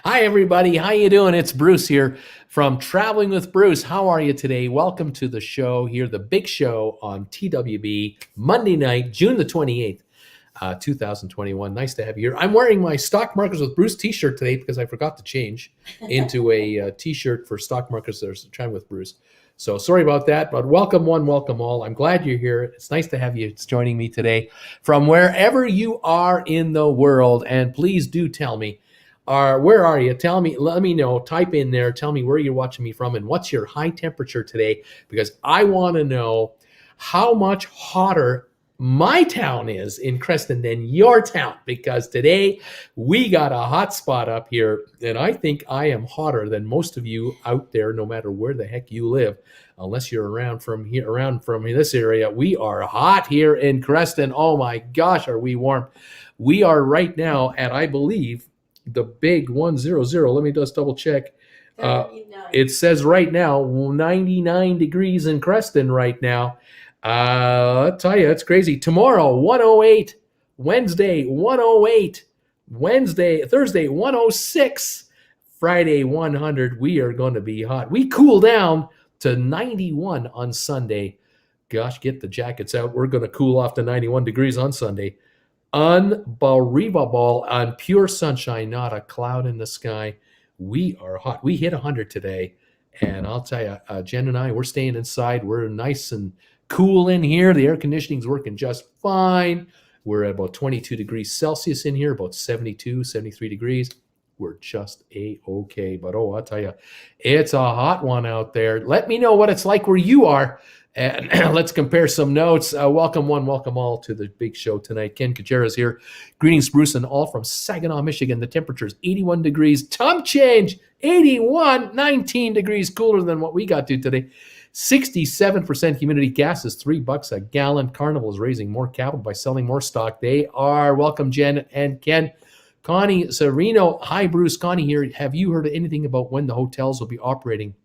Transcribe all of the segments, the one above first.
Hi, everybody. How you doing? It's Bruce here from Traveling with Bruce. How are you today? Welcome to the show here, the big show on TWB, Monday night, June the 28th, 2021. Nice to have you here. I'm wearing my Stock Markets with Bruce t-shirt today because I forgot to change into a t-shirt for Stock Markets there's Traveling with Bruce. So sorry about that, but welcome one, welcome all. I'm glad you're here. It's nice to have you joining me today from wherever you are in the world. And please do tell me, where are you? Tell me, let me know. Type in there. Tell me where you're watching me from and what's your high temperature today, because I want to know how much hotter my town is in Creston than your town, because today we got a hot spot up here, and I think I am hotter than most of you out there, no matter where the heck you live, unless you're around from this area. We are hot here in Creston. Oh my gosh, are we warm? We are right now at, I believe, the big 100. Let me just double check. It says right now 99 degrees in Creston right now. I'll tell you, it's crazy. Tomorrow, 108. Wednesday, 108. Thursday, 106. Friday, 100. We are going to be hot. We cool down to 91 on Sunday. Gosh, get the jackets out. We're going to cool off to 91 degrees on Sunday. Unbelievable, on pure sunshine, not a cloud in the sky. We are hot. We hit 100 today. And I'll tell you, Jen and I, we're staying inside. We're nice and cool in here. The air conditioning's working just fine. We're at about 22 degrees Celsius in here, about 72, 73 degrees. We're just A-okay. But I'll tell you, it's a hot one out there. Let me know what it's like where you are. And let's compare some notes. Welcome one, welcome all to the big show tonight. Ken Kajeras here. Greetings, Bruce, and all from Saginaw, Michigan. The temperature is 81 degrees. Temp change, 81, 19 degrees cooler than what we got to today. 67% humidity. Gas is $3 a gallon. Carnival is raising more capital by selling more stock. They are. Welcome, Jen and Ken. Connie Sereno. Hi, Bruce. Connie here. Have you heard anything about when the hotels will be operating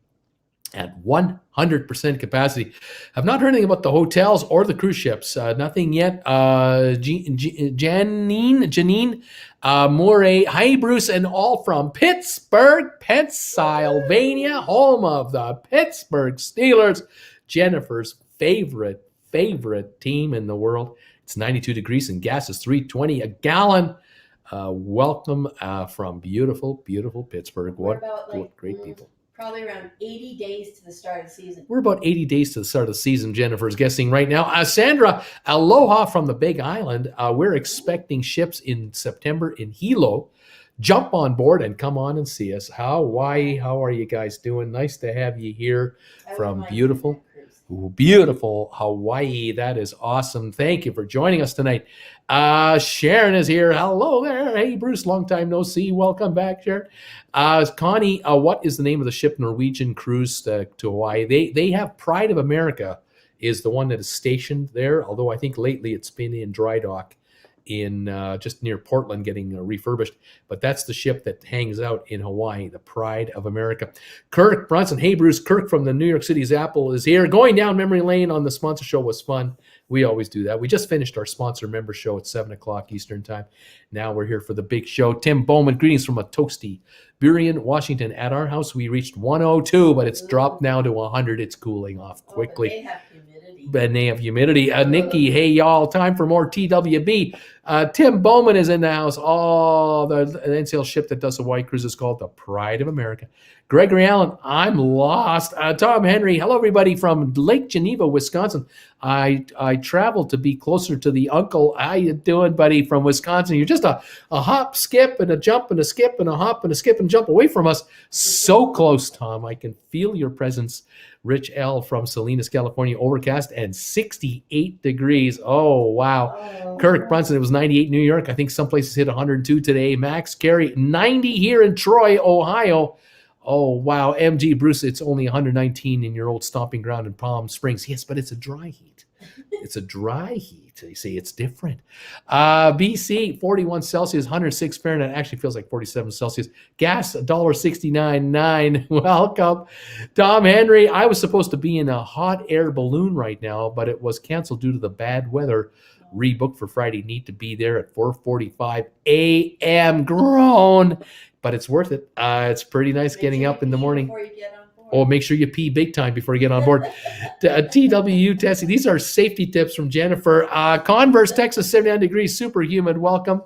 at 100% capacity? I've not heard anything about the hotels or the cruise ships. Nothing yet. Janine Moray. Hi, Bruce, and all from Pittsburgh, Pennsylvania, home of the Pittsburgh Steelers, Jennifer's favorite team in the world. It's 92 degrees and gas is $3.20 a gallon. Welcome from beautiful Pittsburgh. What great people. Probably around 80 days to the start of the season. We're about 80 days to the start of the season, Jennifer's guessing right now. Sandra, aloha from the Big Island. We're expecting ships in September in Hilo. Jump on board and come on and see us. Hawaii, how are you guys doing? Nice to have you here from beautiful Hawaii. That is awesome. Thank you for joining us tonight. Sharon is here. Hello there. Hey, Bruce, long time no see. Welcome back, Sharon. Connie, what is the name of the ship Norwegian cruise to Hawaii? They have Pride of America is the one that is stationed there, although I think lately it's been in dry dock in just near Portland getting refurbished. But that's the ship that hangs out in Hawaii, the Pride of America. Kirk Brunson. Hey, Bruce. Kirk from the New York City's Apple is here. Going down memory lane on the sponsor show was fun. We always do that. We just finished our sponsor member show at 7 o'clock Eastern time. Now we're here for the big show. Tim Bowman, greetings from a toasty Burien, Washington. At our house, we reached 102, but it's dropped now to 100. It's cooling off quickly. They have humidity. But they have humidity. Nikki, hey, y'all, time for more TWB. Tim Bowman is in the house. Oh, the NCL ship that does Hawaii cruise is called the Pride of America. Gregory Allen, I'm lost. Tom Henry, hello, everybody from Lake Geneva, Wisconsin. I traveled to be closer to the uncle. How you doing, buddy, from Wisconsin? You're just a hop, skip, and a jump, and a skip, and a hop, and a skip, and jump away from us. So close, Tom. I can feel your presence. Rich L. from Salinas, California, overcast and 68 degrees. Oh, wow. Oh, Kirk Brunson, it was 98 New York. I think some places hit 102 today. Max Carey, 90 here in Troy, Ohio. Oh, wow. MG Bruce, it's only 119 in your old stomping ground in Palm Springs. Yes, but it's a dry heat. It's a dry heat. You see, it's different. BC, 41 Celsius, 106 Fahrenheit. Actually feels like 47 Celsius. Gas, $1.69.9. Welcome. Tom Henry, I was supposed to be in a hot air balloon right now, but it was canceled due to the bad weather. rebooked for Friday. Need to be there at 4:45 a.m. Grown, but it's worth it. It's pretty nice getting up in the morning. Before you get on board. Oh, make sure you pee big time before you get on board. TWU testing. These are safety tips from Jennifer. Converse, Texas, 79 degrees, super humid. Welcome.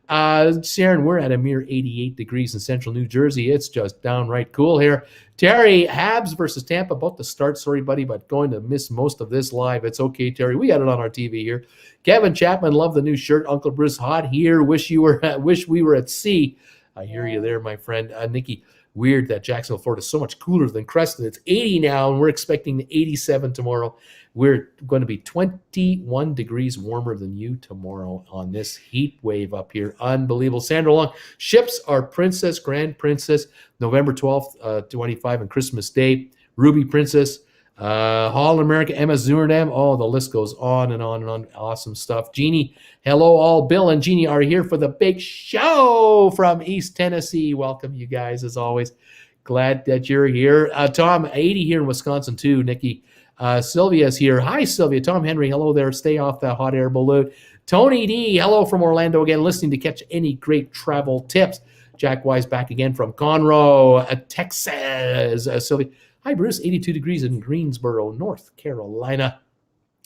Sharon, we're at a mere 88 degrees in central New Jersey. It's just downright cool here. Terry, Habs versus Tampa, about to start. Sorry, buddy, but going to miss most of this live. It's okay, Terry. We got it on our TV here. Kevin Chapman, love the new shirt. Uncle Bruce, hot here. Wish we were at sea. I hear you there, my friend. Nikki, weird that Jacksonville, Florida is so much cooler than Creston. It's 80 now, and we're expecting 87 tomorrow. We're going to be 21 degrees warmer than you tomorrow on this heat wave up here. Unbelievable. Sandra Long, ships are Princess, Grand Princess, November 12th, 25, and Christmas Day. Ruby Princess, Holland America, Emma Zurnam. Oh, the list goes on and on and on. Awesome stuff. Jeannie, hello all. Bill and Jeannie are here for the big show from East Tennessee. Welcome, you guys, as always. Glad that you're here. Tom, 80 here in Wisconsin, too. Nikki, Sylvia's here. Hi, Sylvia. Tom Henry, hello there. Stay off that hot air balloon. Tony D, hello from Orlando again, listening to catch any great travel tips. Jack Wise back again from Conroe, Texas. Sylvia. Hi, Bruce. 82 degrees in Greensboro, North Carolina.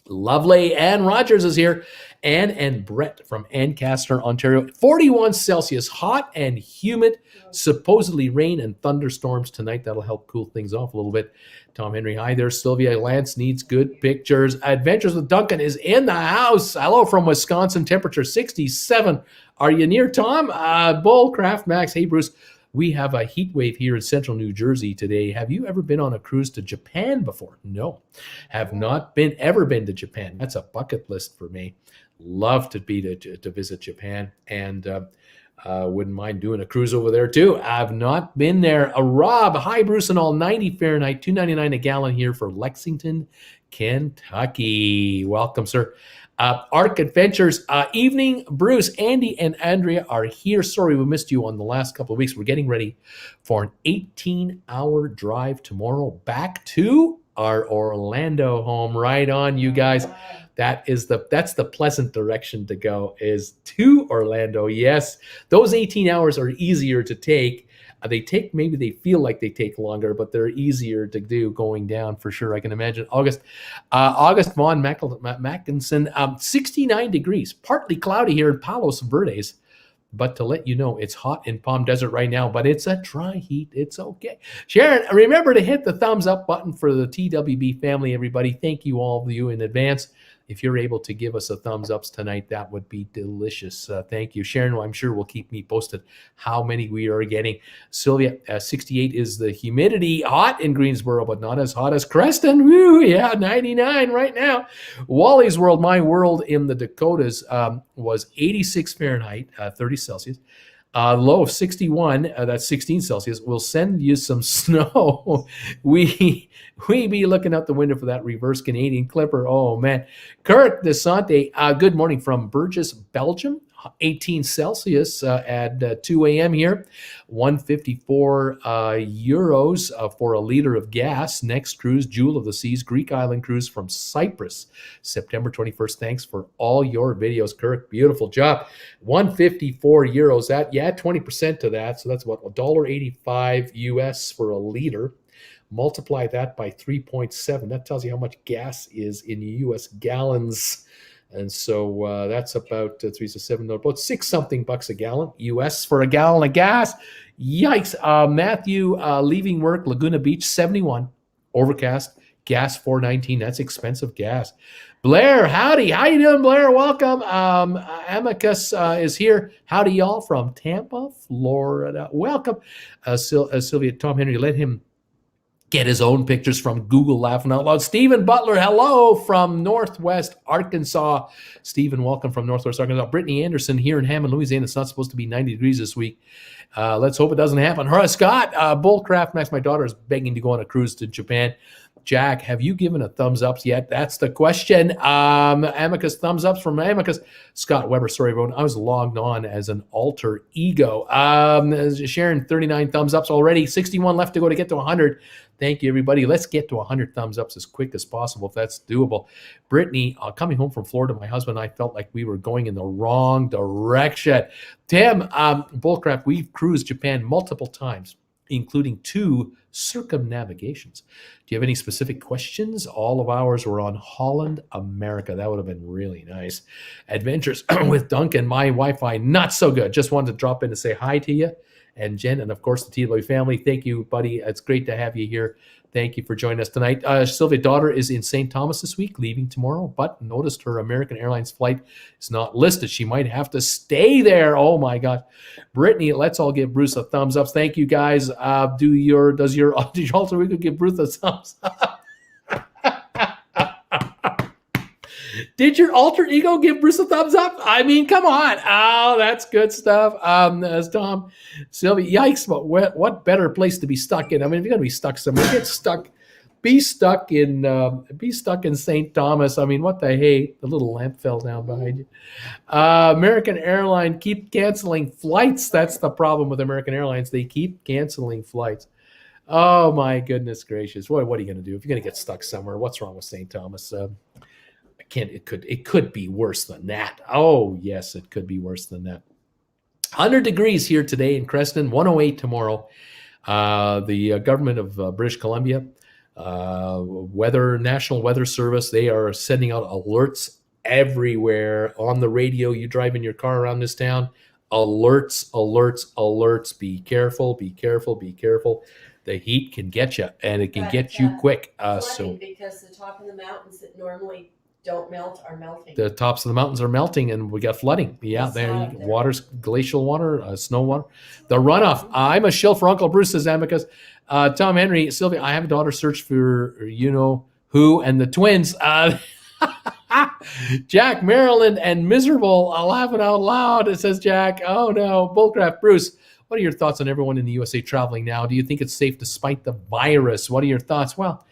Lovely. Ann Rogers is here. Ann and Brett from Ancaster, Ontario. 41 Celsius, hot and humid. Supposedly rain and thunderstorms tonight. That'll help cool things off a little bit. Tom Henry, hi there. Sylvia Lance needs good pictures. Adventures with Duncan is in the house. Hello from Wisconsin. Temperature 67. Are you near, Tom? Bull, Craft, Max. Hey, Bruce. We have a heat wave here in central New Jersey today. Have you ever been on a cruise to Japan before? No, have not ever been to Japan. That's a bucket list for me. Love to visit Japan, and wouldn't mind doing a cruise over there too. I've not been there. Rob, hi Bruce and all. 90 Fahrenheit, $2.99 a gallon here for Lexington, Kentucky. Welcome, sir. Arc Adventures evening. Bruce, Andy, and Andrea are here. Sorry we missed you on the last couple of weeks. We're getting ready for an 18-hour drive tomorrow back to our Orlando home. Right on, you guys. That's the pleasant direction to go, is to Orlando. Yes, those 18 hours are easier to take. Maybe they feel like they take longer, but they're easier to do going down for sure. I can imagine. August Vaughn Mackinson, 69 degrees, partly cloudy here in Palos Verdes. But to let you know, it's hot in Palm Desert right now, but it's a dry heat. It's okay. Sharon, remember to hit the thumbs up button for the TWB family, everybody. Thank you, all of you in advance. If you're able to give us a thumbs ups tonight, that would be delicious. Thank you. Sharon, I'm sure will keep me posted how many we are getting. Sylvia, 68 is the humidity. Hot in Greensboro, but not as hot as Creston. Woo, yeah, 99 right now. Wally's World, my world in the Dakotas, was 86 Fahrenheit, 30 Celsius. Low of 61, that's 16 Celsius. We'll send you some snow. we be looking out the window for that reverse Canadian clipper. Oh, man. Kirk DeSante, good morning from Burgess, Belgium. 18 Celsius at 2 a.m. here. 154 euros for a liter of gas. Next cruise, Jewel of the Seas, Greek Island cruise from Cyprus, September 21st. Thanks for all your videos, Kirk. Beautiful job. 154 euros. That, yeah, 20% to that. So that's what, $1.85 US for a liter. Multiply that by 3.7. That tells you how much gas is in US gallons. And so that's about 3 to 7, about 6 something bucks a gallon US for a gallon of gas. Yikes. Matthew, leaving work, Laguna Beach, 71, overcast, gas 419. That's expensive gas. Blair, howdy. How you doing, Blair? Welcome. Amicus is here. Howdy, y'all, from Tampa, Florida. Welcome. Sylvia, Tom Henry, let him get his own pictures from Google, laughing out loud. Stephen Butler, hello from Northwest Arkansas. Stephen, welcome from Northwest Arkansas. Brittany Anderson here in Hammond, Louisiana. It's not supposed to be 90 degrees this week. Let's hope it doesn't happen. Horace Scott, Bullcraft Max, my daughter is begging to go on a cruise to Japan. Jack, have you given a thumbs up yet? That's the question. Amicus, thumbs ups from Amicus. Scott Weber, sorry, everyone. I was logged on as an alter ego. Sharon, 39 thumbs ups already. 61 left to go to get to 100. Thank you, everybody. Let's get to 100 thumbs ups as quick as possible if that's doable. Brittany, coming home from Florida, my husband and I felt like we were going in the wrong direction. Tim, Bullcraft, we've cruised Japan multiple times, including 2 circumnavigations. Do you have any specific questions? All of ours were on Holland, America. That would have been really nice. Adventures with Duncan, my Wi-Fi, not so good. Just wanted to drop in to say hi to you. And Jen, and of course the TW family. Thank you, buddy. It's great to have you here. Thank you for joining us tonight. Sylvia's daughter is in St. Thomas this week, leaving tomorrow, but noticed her American Airlines flight is not listed. She might have to stay there. Oh my God. Brittany, let's all give Bruce a thumbs up. Thank you, guys. Does your alter ego give Bruce a thumbs up? Did your alter ego give Bruce a thumbs up? I mean, come on. Oh, that's good stuff. As Tom, Sylvia, yikes, but what better place to be stuck in? I mean, if you're going to be stuck somewhere, be stuck in St. Thomas. I mean, what the hey? The little lamp fell down behind you. American Airlines keep canceling flights. That's the problem with American Airlines. They keep canceling flights. Oh, my goodness gracious. What are you going to do? If you're going to get stuck somewhere, what's wrong with St. Thomas? It could be worse than that. Oh, yes, it could be worse than that. 100 degrees here today in Creston, 108 tomorrow. The government of British Columbia, National Weather Service, they are sending out alerts everywhere on the radio. You drive in your car around this town, alerts, alerts, alerts. Be careful, be careful, be careful. The heat can get you, and it can get you quick. So because the top of the mountains that normally don't melt are melting. The tops of the mountains are melting, and we got flooding. Yeah, there. Water's glacial water, snow water. The runoff. I'm a shill for Uncle Bruce, says Amicus. Tom Henry, Sylvia, I have a daughter search for you know who and the twins. Jack, Maryland, and miserable. Laughing out loud. It says Jack. Oh no, Bullcraft, Bruce. What are your thoughts on everyone in the USA traveling now? Do you think it's safe despite the virus? What are your thoughts? Well,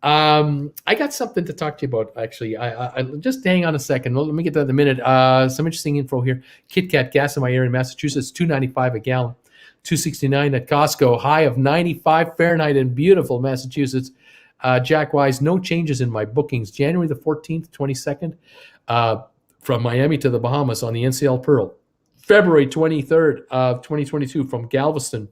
I got something to talk to you about, actually. I just hang on a second. Let me get that in a minute. Some interesting info here. Kit Kat gas in my area in Massachusetts, $2.95 a gallon, $2.69 at Costco, high of 95 Fahrenheit in beautiful Massachusetts. Jack Wise, no changes in my bookings. January the 14th, 22nd, from Miami to the Bahamas on the NCL Pearl. February 23rd of 2022 from Galveston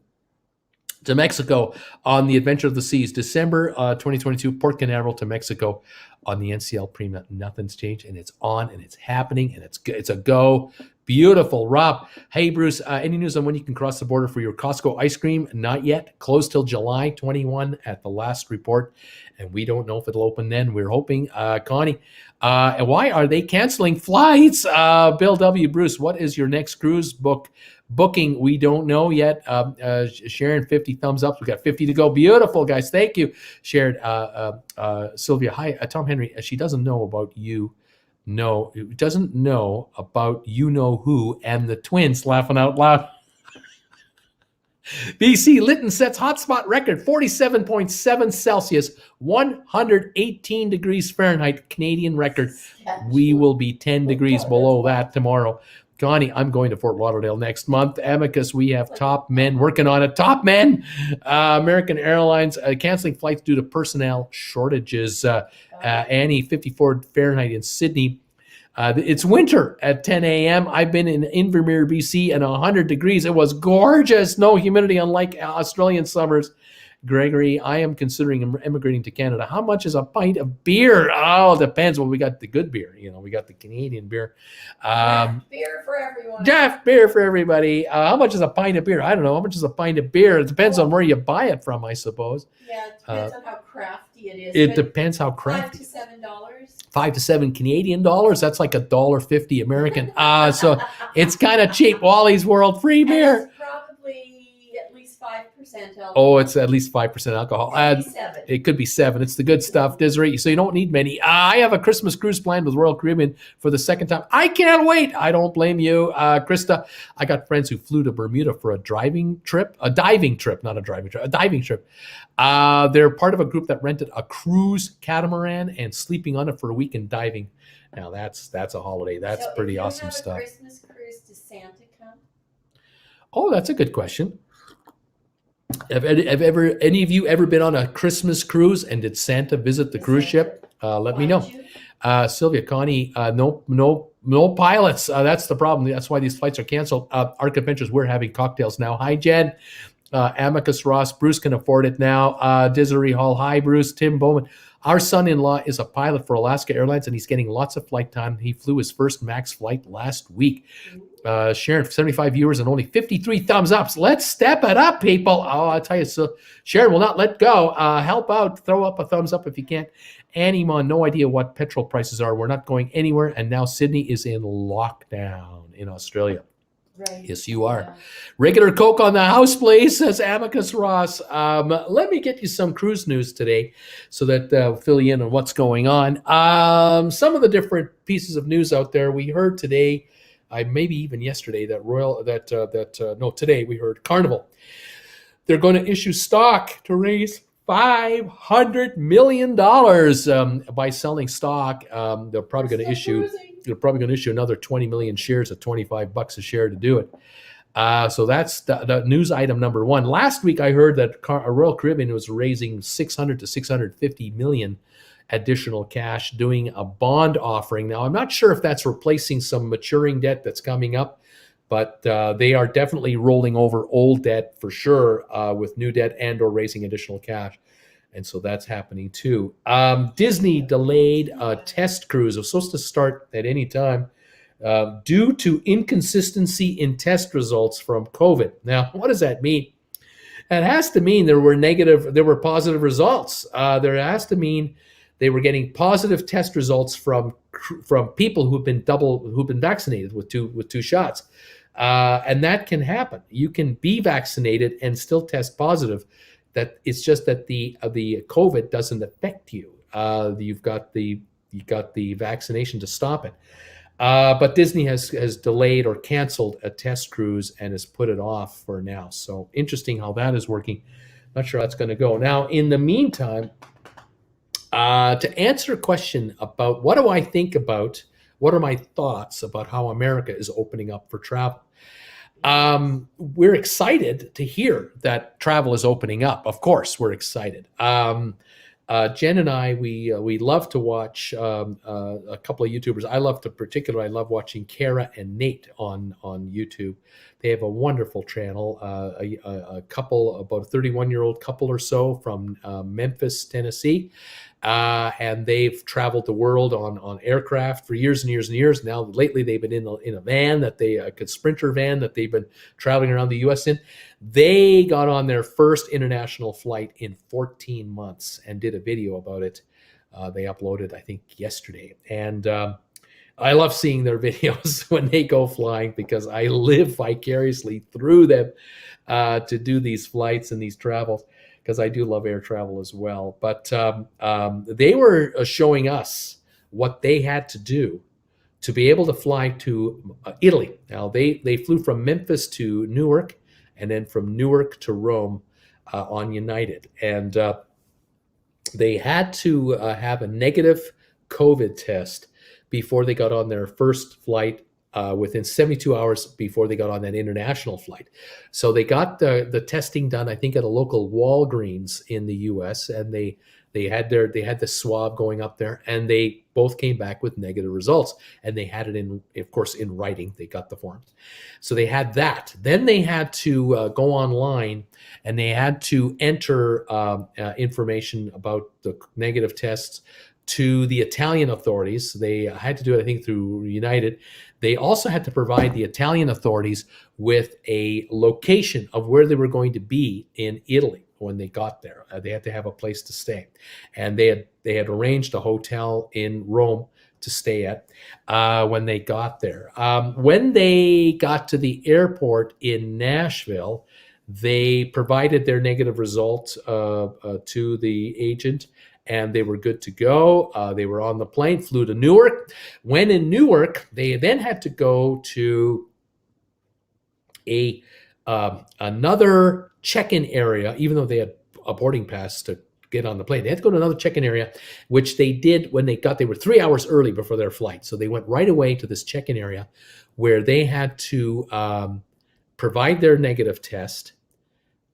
to Mexico on the Adventure of the Seas. December 2022, Port Canaveral to Mexico on the NCL Prima. Nothing's changed, and it's on, and it's happening, and it's a go. Beautiful. Rob, hey, Bruce, any news on when you can cross the border for your Costco ice cream? Not yet. Closed till July 21 at the last report, and we don't know if it'll open then. We're hoping. Connie, why are they canceling flights? Bill W. Bruce, what is your next cruise booking? We don't know yet. Sharon, 50 thumbs up. We got 50 to go. Beautiful, guys. Thank you. Sharon, Sylvia, hi. Tom Henry, she doesn't know about you. No, it doesn't know about you know who and the twins. Laughing out loud. BC Lytton sets hotspot record 47.7 Celsius, 118 degrees Fahrenheit, Canadian record. We will be 10 degrees below that tomorrow. Connie, I'm going to Fort Lauderdale next month. Amicus, we have top men working on it. Top men! American Airlines canceling flights due to personnel shortages. Annie, 54 Fahrenheit in Sydney. It's winter at 10 a.m. I've been in Invermere, BC, and 100 degrees. It was gorgeous. No humidity, unlike Australian summers. Gregory, I am considering immigrating to Canada. How much is a pint of beer? Oh, it depends. Well, we got the good beer. You know, we got the Canadian beer. Beer for everyone. Jeff, beer for everybody. How much is a pint of beer? I don't know. How much is a pint of beer? It depends on where you buy it from, I suppose. Yeah, it depends on how crafty it is. It depends how crafty. $5 to $7. $5 to $7 Canadian dollars. That's like $1.50 American. So it's kind of cheap. Wally's World free beer. And it's probably at least 5% alcohol. Oh, it's at least 5% alcohol. It could be 7. It's the good stuff, Desiree. So you don't need many. I have a Christmas cruise planned with Royal Caribbean for the second time. I can't wait. I don't blame you. Krista, I got friends who flew to Bermuda for a diving trip. They're part of a group that rented a cruise catamaran and sleeping on it for a week and diving. Now that's a holiday. That's so pretty awesome stuff. Christmas cruise, does Santa come? Oh, that's a good question. Have any of you ever been on a Christmas cruise, and did Santa visit the Yes, cruise I ship? Let me Why know. did you? Sylvia, Connie, no pilots. That's the problem. That's why these flights are canceled. Arc Adventures, we're having cocktails now. Hi, Jen. Amicus Ross, Bruce can afford it now. Desiree Hall, hi, Bruce. Tim Bowman. Our son-in-law is a pilot for Alaska Airlines, and he's getting lots of flight time. He flew his first MAX flight last week. Sharon, 75 viewers and only 53 thumbs ups. Let's step it up, people. Oh, I'll tell you. So Sharon will not let go. Help out. Throw up a thumbs up if you can. Annie Mon, no idea what petrol prices are. We're not going anywhere. And now Sydney is in lockdown in Australia. Right. Yes, you are. Yeah. Regular Coke on the house, please, says Amicus Ross. Let me get you some cruise news today so that fill you in on what's going on. Some of the different pieces of news out there. We heard today, maybe even yesterday, today we heard Carnival. They're going to issue stock to raise $500 million by selling stock. They're probably going to issue. Cruising. They're probably going to issue another 20 million shares at $25 a share to do it. So that's the news item number one. Last week, I heard that Royal Caribbean was raising 600 to 650 million additional cash, doing a bond offering. Now, I'm not sure if that's replacing some maturing debt that's coming up, but they are definitely rolling over old debt for sure with new debt and or raising additional cash. And so that's happening too. Disney delayed a test cruise. It was supposed to start at any time due to inconsistency in test results from COVID. Now, what does that mean? It has to mean there were positive results. There has to mean they were getting positive test results from people who've been vaccinated with two shots, and that can happen. You can be vaccinated and still test positive. That it's just that the COVID doesn't affect you. You've got the vaccination to stop it. But Disney has delayed or canceled a test cruise and has put it off for now. So interesting how that is working. Not sure how that's going to go. Now, in the meantime, to answer a question about what do I think about, what are my thoughts about how America is opening up for travel? We're excited to hear that travel is opening up. Of course, we're excited. Jen and I, we love to watch a couple of YouTubers. I love watching Kara and Nate on YouTube. They have a wonderful channel. A couple, about a 31-year-old couple or so from Memphis, Tennessee. And they've traveled the world on aircraft for years and years and years. Now, lately, they've been in a van a Sprinter van that they've been traveling around the U.S. in. They got on their first international flight in 14 months and did a video about it. They uploaded, I think, yesterday. And I love seeing their videos when they go flying because I live vicariously through them to do these flights and these travels, because I do love air travel as well. But they were showing us what they had to do to be able to fly to Italy. Now, they flew from Memphis to Newark and then from Newark to Rome on United. And they had to have a negative COVID test before they got on their first flight, within 72 hours before they got on that international flight. So they got the testing done, I think, at a local Walgreens in the U.S., and they had the swab going up there, and they both came back with negative results, and they had it of course, in writing. They got the forms, so they had that. Then they had to go online, and they had to enter information about the negative tests to the Italian authorities. They had to do it, I think, through United. They also had to provide the Italian authorities with a location of where they were going to be in Italy when they got there. They had to have a place to stay, and they had arranged a hotel in Rome to stay at when they got there. When they got to the airport in Nashville, they provided their negative results to the agent, and they were good to go. They were on the plane, flew to Newark. When in Newark, they then had to go to another check-in area, even though they had a boarding pass to get on the plane. They had to go to another check-in area, which they did when they were 3 hours early before their flight. So they went right away to this check-in area where they had to provide their negative test,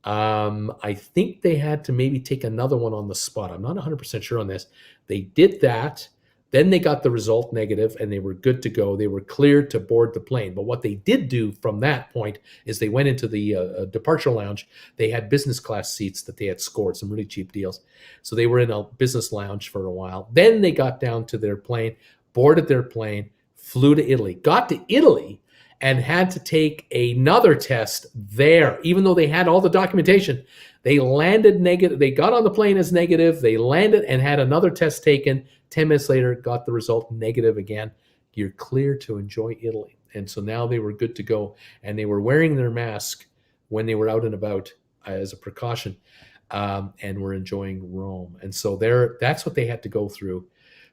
I think they had to maybe take another one on the spot. I'm not 100% sure on this. They did that. Then they got the result negative and they were good to go. They were cleared to board the plane. But what they did do from that point is they went into the departure lounge. They had business class seats that they had scored, some really cheap deals. So they were in a business lounge for a while. Then they got down to their plane, boarded their plane, flew to Italy, got to Italy, and had to take another test there, even though they had all the documentation. They landed negative. They got on the plane as negative. They landed and had another test taken. 10 minutes later, got the result negative again. You're clear to enjoy Italy. And so now they were good to go. And they were wearing their mask when they were out and about as a precaution, and were enjoying Rome. And so that's what they had to go through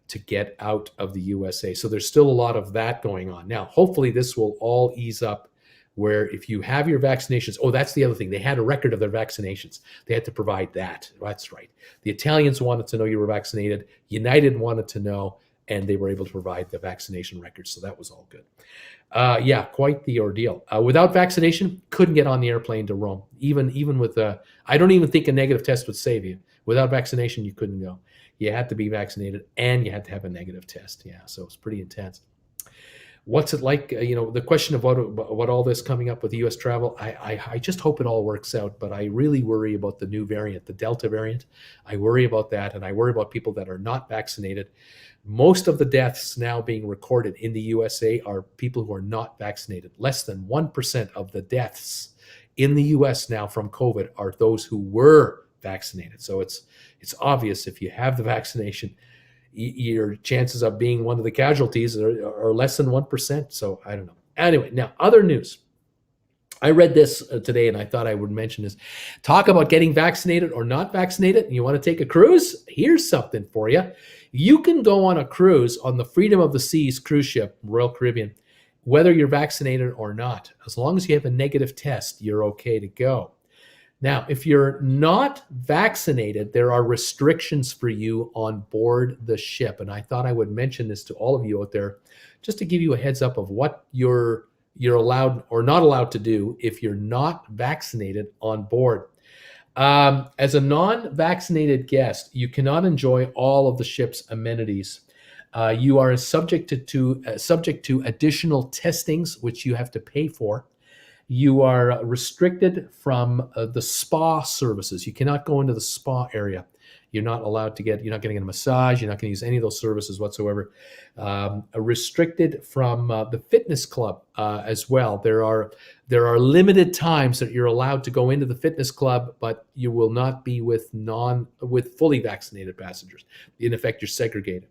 to get out of the USA. So there's still a lot of that going on. Now, hopefully this will all ease up, where if you have your vaccinations, that's the other thing. They had a record of their vaccinations. They had to provide that. That's right. The Italians wanted to know you were vaccinated. United wanted to know, and they were able to provide the vaccination records. So that was all good. Quite the ordeal. Without vaccination, couldn't get on the airplane to Rome. Even with, I don't even think a negative test would save you. Without vaccination, you couldn't go. You had to be vaccinated and you had to have a negative test. Yeah, so it's pretty intense. What's it like? The question of what all this coming up with the U.S. travel, I just hope it all works out, but I really worry about the new variant, the Delta variant. I worry about that, and I worry about people that are not vaccinated. Most of the deaths now being recorded in the USA are people who are not vaccinated. Less than 1% of the deaths in the U.S. now from COVID are those who were vaccinated. So it's obvious if you have the vaccination, your chances of being one of the casualties are less than 1%. So I don't know. Anyway, now other news. I read this today and I thought I would mention this. Talk about getting vaccinated or not vaccinated. And you want to take a cruise? Here's something for you. You can go on a cruise on the Freedom of the Seas cruise ship, Royal Caribbean, whether you're vaccinated or not. As long as you have a negative test, you're okay to go. Now, if you're not vaccinated, there are restrictions for you on board the ship. And I thought I would mention this to all of you out there, just to give you a heads up of what you're allowed or not allowed to do if you're not vaccinated on board. As a non-vaccinated guest, you cannot enjoy all of the ship's amenities. You are subject to additional testings, which you have to pay for. You are restricted from the spa services. You cannot go into the spa area. You're not getting a massage. You're not going to use any of those services whatsoever. Restricted from the fitness club as well. There are limited times that you're allowed to go into the fitness club, but you will not be with fully vaccinated passengers. In effect, you're segregated.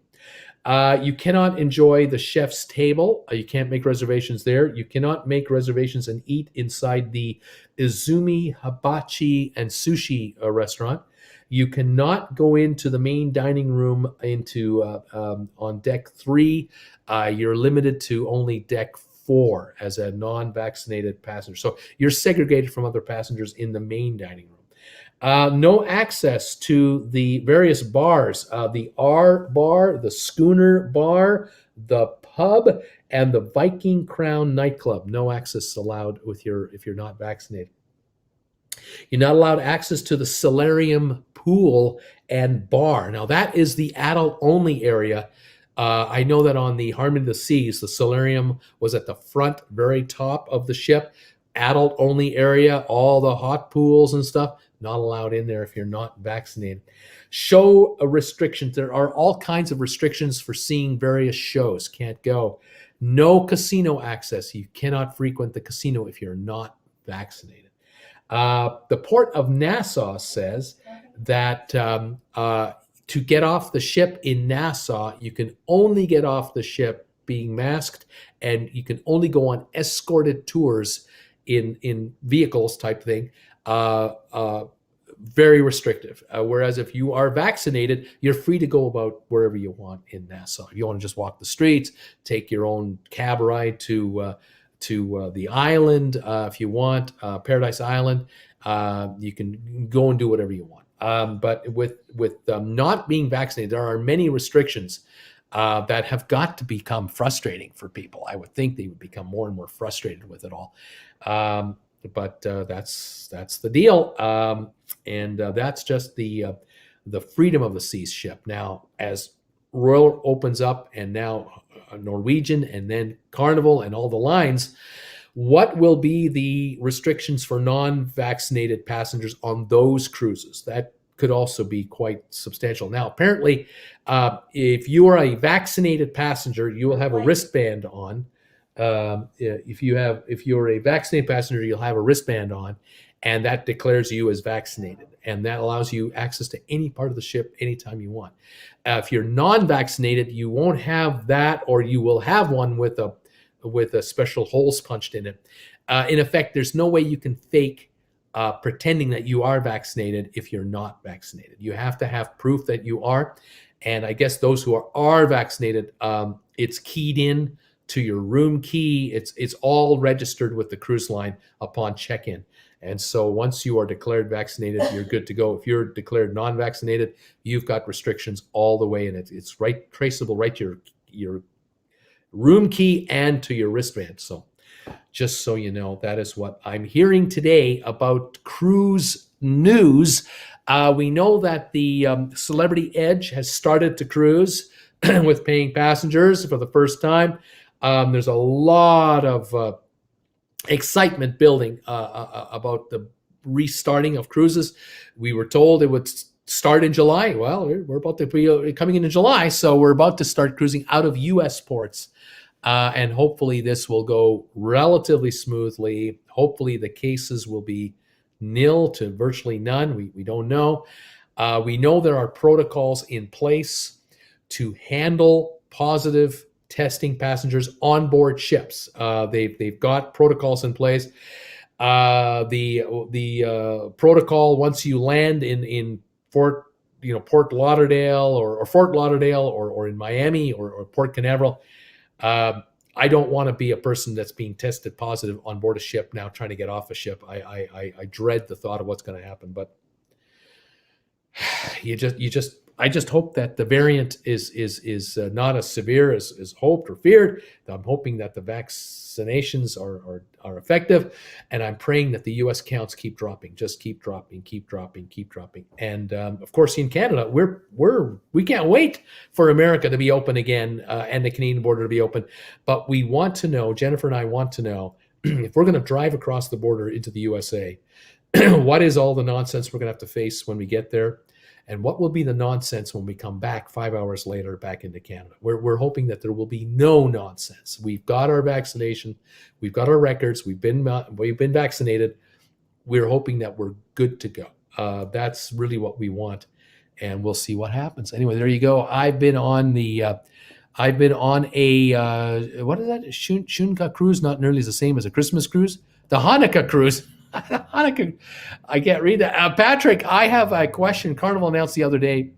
You cannot enjoy the chef's table. You can't make reservations there. You cannot make reservations and eat inside the Izumi Hibachi and Sushi restaurant. You cannot go into the main dining room on deck 3. You're limited to only deck 4 as a non-vaccinated passenger. So you're segregated from other passengers in the main dining room. No access to the various bars, the R Bar, the Schooner Bar, the pub, and the Viking Crown nightclub. No access allowed if you're not vaccinated. You're not allowed access to the solarium pool and bar. Now that is the adult-only area. I know that on the Harmony of the Seas, the solarium was at the front, very top of the ship. Adult-only area, all the hot pools and stuff. Not allowed in there if you're not vaccinated. Show restrictions. There are all kinds of restrictions for seeing various shows. Can't go. No casino access. You cannot frequent the casino if you're not vaccinated. The Port of Nassau says that to get off the ship in Nassau, you can only get off the ship being masked, and you can only go on escorted tours in vehicles type thing. Very restrictive. Whereas if you are vaccinated, you're free to go about wherever you want in Nassau. If you want to just walk the streets, take your own cab ride to the island, if you want, Paradise Island, you can go and do whatever you want. But with not being vaccinated, there are many restrictions that have got to become frustrating for people. I would think they would become more and more frustrated with it all. but that's the deal, and that's just the freedom of the seas ship. Now, as Royal opens up, and now Norwegian, and then Carnival, and all the lines, what will be the restrictions for non-vaccinated passengers on those cruises? That could also be quite substantial. Now, apparently, if you are a vaccinated passenger, you will have a wristband on. If you're a vaccinated passenger, you'll have a wristband on, and that declares you as vaccinated, and that allows you access to any part of the ship anytime you want. If you're non-vaccinated, you won't have that, or you will have one with a special holes punched in it. In effect, there's no way you can fake pretending that you are vaccinated if you're not vaccinated. You have to have proof that you are. And I guess those who are vaccinated, it's keyed in to your room key. It's all registered with the cruise line upon check-in. And so once you are declared vaccinated, you're good to go. If you're declared non-vaccinated, you've got restrictions all the way, and it's right traceable right to your room key and to your wristband. So just so you know, that is what I'm hearing today about cruise news. We know that the Celebrity Edge has started to cruise with paying passengers for the first time. There's a lot of excitement building about the restarting of cruises. We were told it would start in July. Well, we're about to be coming into July, so we're about to start cruising out of U.S. ports. And hopefully this will go relatively smoothly. Hopefully the cases will be nil to virtually none. We don't know. We know there are protocols in place to handle positive testing passengers on board ships. They've got protocols in place. The protocol, once you land in Port Lauderdale or Fort Lauderdale or in Miami or Port Canaveral, I don't want to be a person that's being tested positive on board a ship now trying to get off a ship. I dread the thought of what's going to happen, but I just hope that the variant is not as severe as hoped or feared. I'm hoping that the vaccinations are effective, and I'm praying that the U.S. counts keep dropping, just keep dropping. And of course, in Canada, we can't wait for America to be open again and the Canadian border to be open. But we want to know, Jennifer and I want to know, if we're going to drive across the border into the USA, what is all the nonsense we're going to have to face when we get there? And what will be the nonsense when we come back 5 hours later back into Canada? We're hoping that there will be no nonsense. We've got our vaccination. We've got our records. We've been vaccinated. We're hoping that we're good to go. That's really what we want, and we'll see what happens. Anyway, there you go. I've been on a what is that? Shunka cruise, not nearly the same as a Christmas cruise. The Hanukkah cruise. Hanukkah. I can't read that. Patrick, I have a question. Carnival announced the other day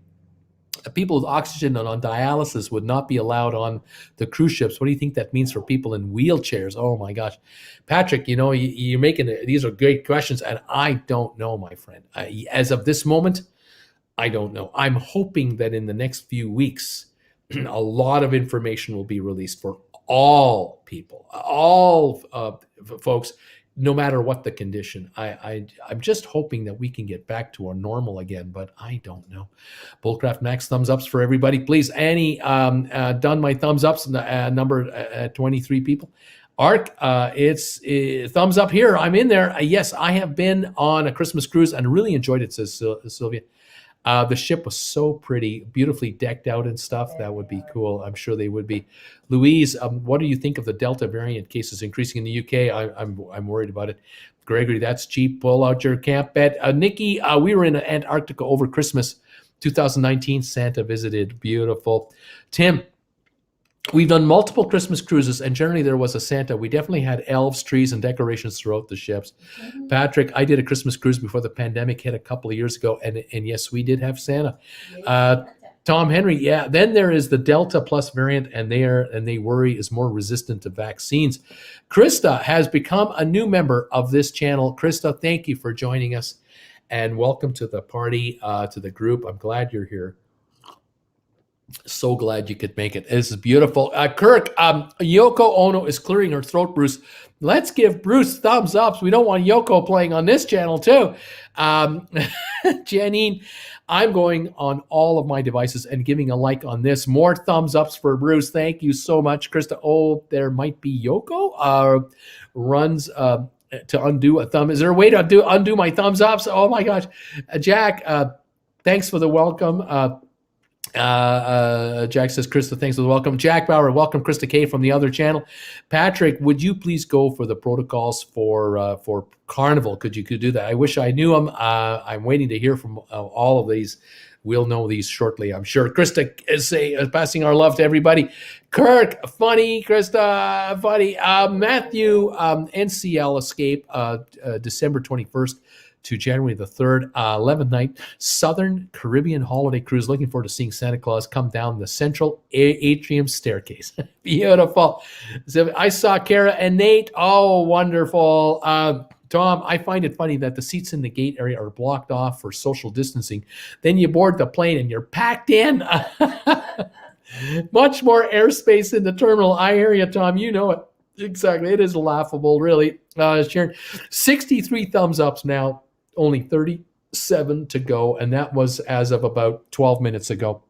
that people with oxygen and on dialysis would not be allowed on the cruise ships. What do you think that means for people in wheelchairs? Oh my gosh. Patrick, you're making these are great questions, and I don't know, my friend. As of this moment, I don't know. I'm hoping that in the next few weeks, a lot of information will be released for all people, all folks, no matter what the condition. I'm just hoping that we can get back to our normal again, but I don't know. Bullcraft Max thumbs ups for everybody. Please, Annie, done my thumbs ups, number 23 people. Arc, it's thumbs up here. I'm in there. Yes, I have been on a Christmas cruise and really enjoyed it, says Sylvia. The ship was so pretty, beautifully decked out and stuff. That would be cool. I'm sure they would be. Louise, what do you think of the Delta variant cases increasing in the UK? I'm worried about it. Gregory, that's cheap. Pull out your camp bed. Nikki, we were in Antarctica over Christmas 2019. Santa visited. Beautiful. Tim, we've done multiple Christmas cruises, and generally there was a Santa. We definitely had elves, trees, and decorations throughout the ships. Mm-hmm. Patrick, I did a Christmas cruise before the pandemic hit a couple of years ago, and yes, we did have Santa. Tom Henry, yeah. Then there is the Delta Plus variant, and they worry is more resistant to vaccines. Krista has become a new member of this channel. Krista, thank you for joining us, and welcome to the party, to the group. I'm glad you're here. So glad you could make it. This is beautiful. Kirk, Yoko Ono is clearing her throat, Bruce. Let's give Bruce thumbs ups. We don't want Yoko playing on this channel, too. Janine, I'm going on all of my devices and giving a like on this. More thumbs ups for Bruce. Thank you so much, Krista. Oh, there might be Yoko. Runs to undo a thumb. Is there a way to undo my thumbs ups? Oh, my gosh. Jack, thanks for the welcome. Jack says, Krista, thanks for the welcome. Jack Bauer, welcome Krista K from the other channel. Patrick, would you please go for the protocols for Carnival? Could you do that? I wish I knew them. I'm waiting to hear from all of these. We'll know these shortly, I'm sure. Krista is passing our love to everybody. Kirk, funny. Krista, funny. Matthew, NCL escape December 21st. To January the 3rd, 11th night, Southern Caribbean holiday cruise. Looking forward to seeing Santa Claus come down the central atrium staircase. Beautiful. So I saw Kara and Nate. Oh, wonderful. Tom, I find it funny that the seats in the gate area are blocked off for social distancing. Then you board the plane and you're packed in. Much more airspace in the terminal. I hear you, Tom. You know it. Exactly. It is laughable, really. Sharon, 63 thumbs ups now. Only 37 to go, and that was as of about 12 minutes ago.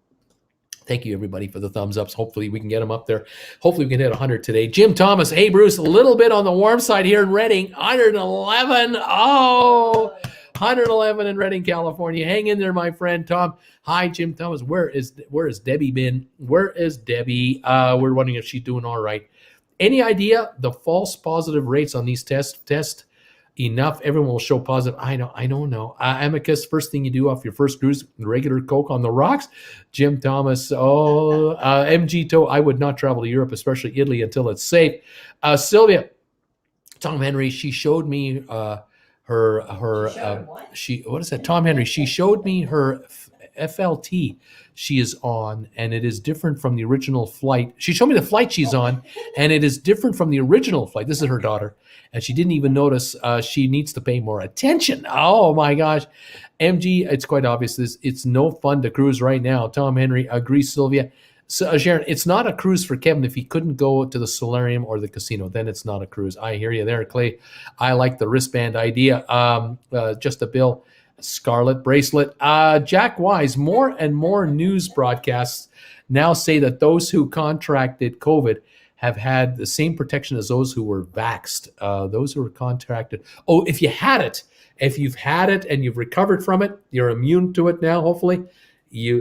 Thank you, everybody, for the thumbs ups. Hopefully, we can get them up there. Hopefully, we can hit 100 today. Jim Thomas, hey, Bruce, a little bit on the warm side here in Redding. 111. Oh, 111 in Redding, California. Hang in there, my friend. Tom, hi, Jim Thomas. Where is Debbie been? Where is Debbie? We're wondering if she's doing all right. Any idea the false positive rates on these tests? Enough, everyone will show positive. I don't know. Amicus, first thing you do off your first cruise, regular Coke on the rocks. Jim Thomas, MG Toe, I would not travel to Europe, especially Italy, until it's safe. Sylvia, Tom Henry, she showed me what is that? Tom Henry, she showed me her FLT she is on, and it is different from the original flight. She showed me the flight she's on, and it is different from the original flight. This is her daughter, and she didn't even notice. She needs to pay more attention. Oh my gosh. MG, it's quite obvious. It's no fun to cruise right now. Tom Henry agrees, Sylvia. So, Sharon, it's not a cruise for Kevin if he couldn't go to the solarium or the casino. Then it's not a cruise. I hear you there, Clay. I like the wristband idea. Just a bill. Scarlet bracelet. Jack Wise, more and more news broadcasts now say that those who contracted COVID have had the same protection as those who were vaxxed. Those who were contracted. Oh, if you've had it and you've recovered from it, you're immune to it now, hopefully.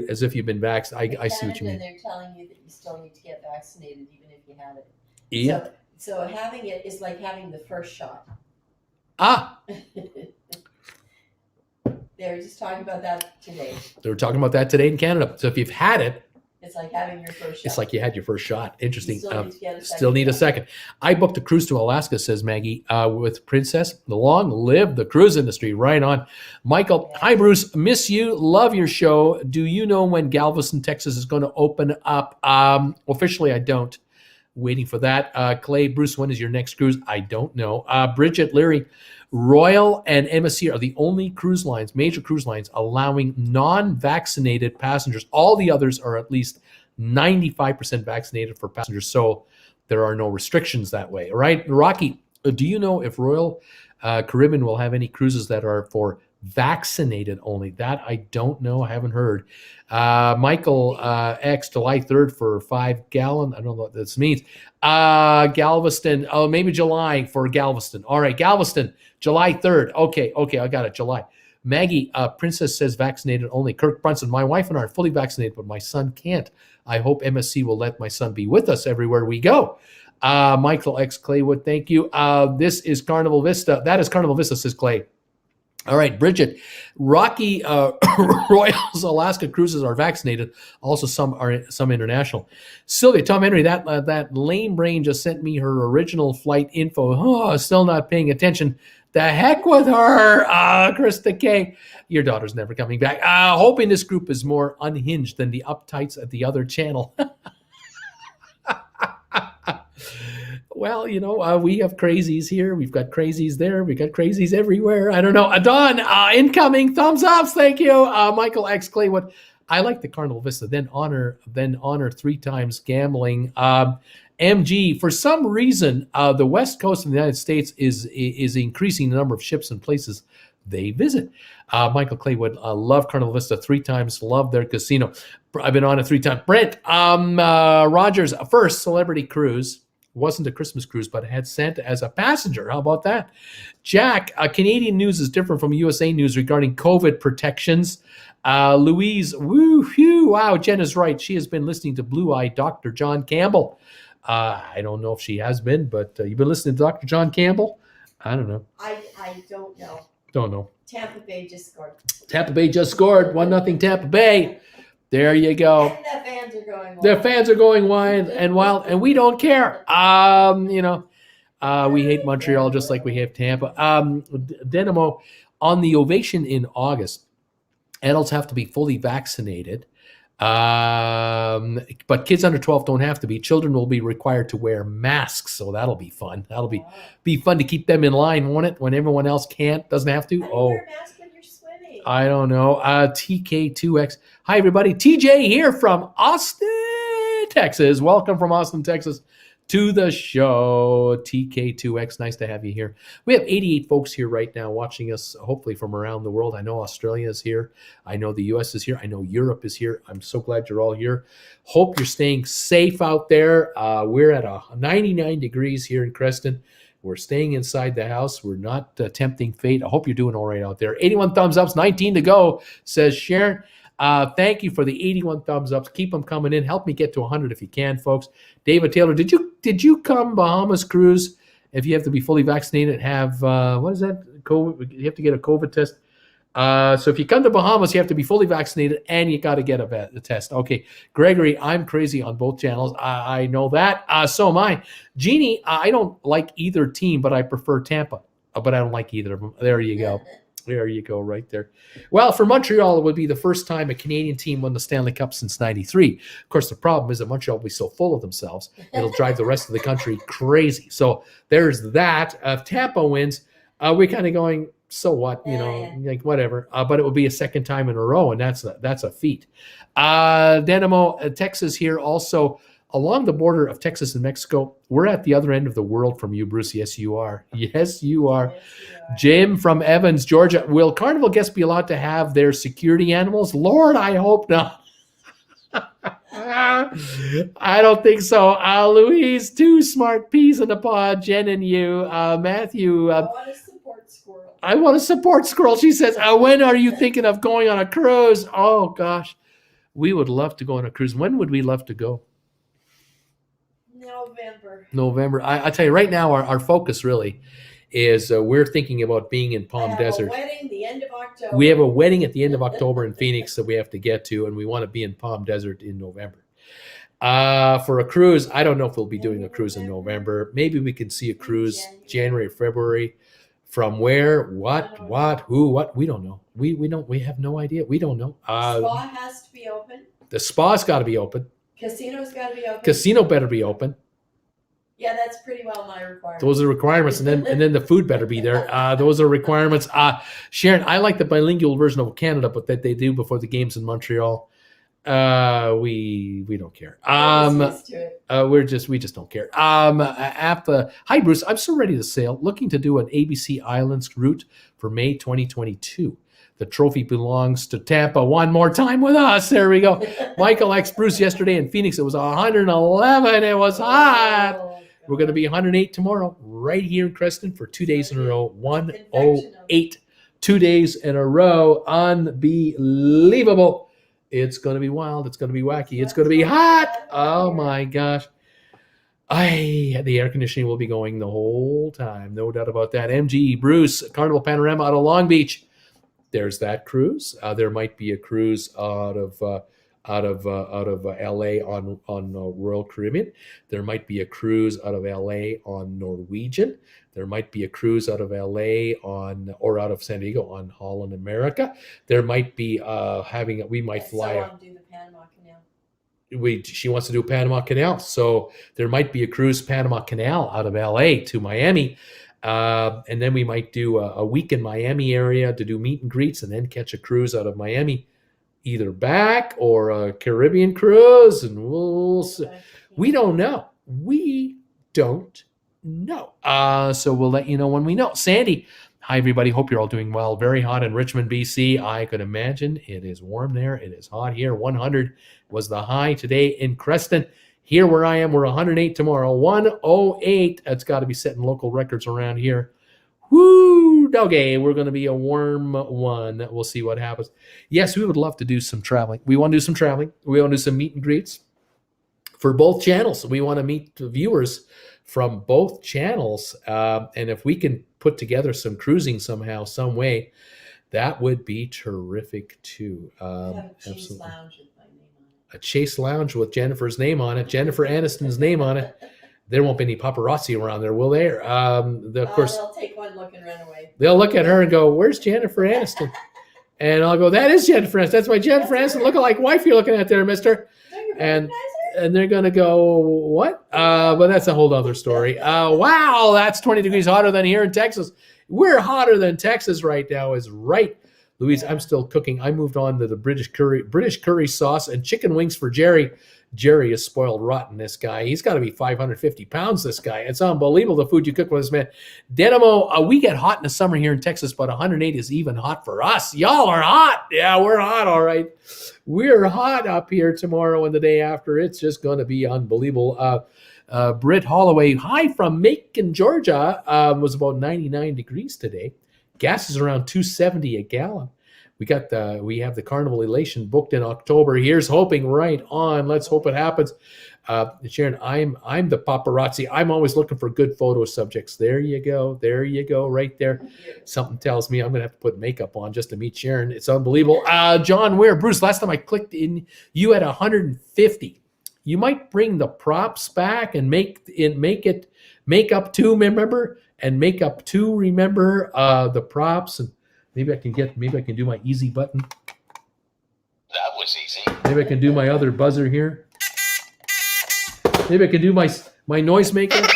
As if you've been vaxxed. I see what you mean. They're telling you that you still need to get vaccinated even if you have it. Yeah. So having it is like having the first shot. They were just talking about that today. They were talking about that today in Canada. So if you've had it, it's like having your first shot. It's like you had your first shot. Interesting. You still need a second. I booked a cruise to Alaska, says Maggie, with Princess. Long live the cruise industry. Right on. Michael, Hi, Bruce. Miss you. Love your show. Do you know when Galveston, Texas is going to open up? Officially, I don't. Waiting for that. Clay, Bruce, when is your next cruise? I don't know. Bridget Leary, Royal and MSC are the only cruise lines, major cruise lines, allowing non-vaccinated passengers. All the others are at least 95% vaccinated for passengers, so there are no restrictions that way. All right, Rocky, do you know if Royal Caribbean will have any cruises that are for vaccinated only? That I don't know. I haven't heard. Michael X, July 3rd for 5 gallon. I don't know what this means. Galveston. Oh, maybe July for Galveston. All right, Galveston, July 3rd. Okay, I got it. July. Maggie, Princess says vaccinated only. Kirk Brunson, my wife and I are fully vaccinated, but my son can't. I hope MSC will let my son be with us everywhere we go. Michael X Claywood, thank you. This is Carnival Vista. That is Carnival Vista, says Clay. All right, Bridget, Rocky Royals Alaska cruises are vaccinated. Also, some international. Sylvia, Tom Henry, that lame brain just sent me her original flight info. Oh, still not paying attention. The heck with her, Krista K. Your daughter's never coming back. Hoping this group is more unhinged than the uptights at the other channel. Well, we have crazies here. We've got crazies there. We've got crazies everywhere. I don't know. Don, incoming thumbs ups. Thank you. Michael X Claywood. I like the Carnival Vista. Then honor 3 times gambling. MG, for some reason, the west coast of the United States is increasing the number of ships and places they visit. Michael Claywood, love Carnival Vista 3 times, love their casino. I've been on it 3 times. Brent, Rogers, first celebrity cruise. Wasn't a Christmas cruise, but it had Santa as a passenger. How about that? Jack, Canadian news is different from USA news regarding COVID protections. Louise, woo-hoo, wow, Jen is right. She has been listening to Blue Eye Dr. John Campbell. I don't know if she has been, but you've been listening to Dr. John Campbell? I don't know. I don't know. Don't know. Tampa Bay just scored. Tampa Bay just scored. 1-0 Tampa Bay. There you go. And the fans are going wild. The fans are going wild, and we don't care. We hate Montreal just like we hate Tampa. Dynamo, on the ovation in August, adults have to be fully vaccinated. But kids under 12 don't have to be. Children will be required to wear masks, so that'll be fun. That'll be fun to keep them in line, won't it? When everyone else doesn't have to. How do you wear a mask when you're swimming? I don't know. TK2X. Hi, everybody. TJ here from Austin, Texas. Welcome from Austin, Texas to the show. TK2X. Nice to have you here. We have 88 folks here right now watching us, hopefully from around the world. I know Australia is here. I know the US is here. I know Europe is here. I'm so glad you're all here. Hope you're staying safe out there. We're at 99 degrees here in Creston. We're staying inside the house. We're not tempting fate. I hope you're doing all right out there. 81 thumbs ups, 19 to go, says Sharon. Thank you for the 81 thumbs ups. Keep them coming in. Help me get to 100 if you can, folks. David Taylor, did you come Bahamas cruise? If you have to be fully vaccinated, have what is that? COVID. You have to get a COVID test. So if you come to Bahamas, you have to be fully vaccinated and you got to get a test. Okay, Gregory, I'm crazy on both channels. I know that. So am I. Jeannie, I don't like either team, but I prefer Tampa. But I don't like either of them. There you go. There you go, right there. Well, for Montreal, it would be the first time a Canadian team won the Stanley Cup since '93. Of course, the problem is that Montreal will be so full of themselves, it'll drive the rest of the country crazy. So there's that. If Tampa wins, we're kind of going, so what? Like whatever. But it will be a second time in a row, and that's a feat. Dynamo, Texas here also. Along the border of Texas and Mexico, we're at the other end of the world from you, Bruce. Yes, you are. Yes, you are. Jim from Evans, Georgia. Will Carnival guests be allowed to have their security animals? Lord, I hope not. I don't think so. Louise, 2 smart peas in the pod. Jen and you. Matthew. I want to support squirrel. I want to support squirrel. She says, when are you thinking of going on a cruise? Oh, gosh. We would love to go on a cruise. When would we love to go? November. I tell you right now, our focus really is we're thinking about being in Palm Desert. We have a wedding the end of October. We have a wedding at the end of October in Phoenix that we have to get to, and we want to be in Palm Desert in November. For a cruise, I don't know if we'll be doing a cruise in November. Maybe we can see a cruise January, February. From where, what, who, what? We don't know. We have no idea. We don't know. Spa has to be open. The spa's got to be open. Casino's got to be open. Casino better be open. Yeah, that's pretty well my requirement. Those are requirements, and then the food better be there. Those are requirements. Sharon, I like the bilingual version of Canada, but that they do before the games in Montreal. We don't care. We just don't care. Hi Bruce, I'm so ready to sail. Looking to do an ABC Islands route for May 2022. The trophy belongs to Tampa one more time with us. There we go. Michael X. Bruce yesterday in Phoenix. It was 111. It was hot. We're going to be 108 tomorrow, right here in Creston for 2 days in a row. 108, 2 days in a row. Unbelievable. It's going to be wild. It's going to be wacky. It's going to be hot. Oh, my gosh. The air conditioning will be going the whole time. No doubt about that. MG, Bruce, Carnival Panorama out of Long Beach. There's that cruise. There might be a cruise out of LA on Royal Caribbean. There might be a cruise out of LA on Norwegian. There might be a cruise out of LA or out of San Diego on Holland America. There might be we might fly. Do the Panama Canal. She wants to do Panama Canal, so there might be a cruise Panama Canal out of LA to Miami. And then we might do a week in Miami area to do meet and greets and then catch a cruise out of Miami either back or a Caribbean cruise, and we'll see. We don't know. We don't know. So we'll let you know when we know. Sandy, hi everybody. Hope you're all doing well. Very hot in Richmond, BC. I could imagine it is warm there. It is hot here. 100 was the high today in Creston. Here where I am, we're 108 tomorrow. 108. That's got to be setting local records around here. Woo, doggy. We're going to be a warm one. We'll see what happens. Yes, we would love to do some traveling. We want to do some traveling. We want to do some meet and greets for both channels. We want to meet the viewers from both channels. And if we can put together some cruising somehow, some way, that would be terrific too. Absolutely. Lounge with my name on it. A Chase Lounge with Jennifer's name on it, Jennifer Aniston's name on it. There won't be any paparazzi around there, will there? Of course, they'll take one look and run away. They'll look at her and go, "Where's Jennifer Aniston?" And I'll go, "That is Jennifer Aniston. That's my Jennifer Aniston lookalike wife you're looking at there, mister." And they're going to go, "What?" But that's a whole other story. Wow, that's 20 degrees hotter than here in Texas. We're hotter than Texas right now is right. Louise, I'm still cooking. I moved on to the British curry sauce and chicken wings for Jerry. Jerry is spoiled rotten, this guy. He's got to be 550 pounds, this guy. It's unbelievable the food you cook with this man. Dynamo, we get hot in the summer here in Texas, but 108 is even hot for us. Y'all are hot. Yeah, we're hot, all right. We're hot up here tomorrow and the day after. It's just going to be unbelievable. Britt Holloway, hi from Macon, Georgia, was about 99 degrees today. Gas is around $2.70 a gallon. We have the Carnival Elation booked in October. Here's hoping. Right on. Let's hope it happens. Sharon, I'm the paparazzi. I'm always looking for good photo subjects. There you go. There you go. Right there. Something tells me I'm gonna have to put makeup on just to meet Sharon. It's unbelievable. John Weir, Bruce. Last time I clicked in, you had 150. You might bring the props back and make up two. Remember, and make up two. Remember the props and. Maybe I can do my easy button. That was easy. Maybe I can do my other buzzer here. Maybe I can do my noisemaker.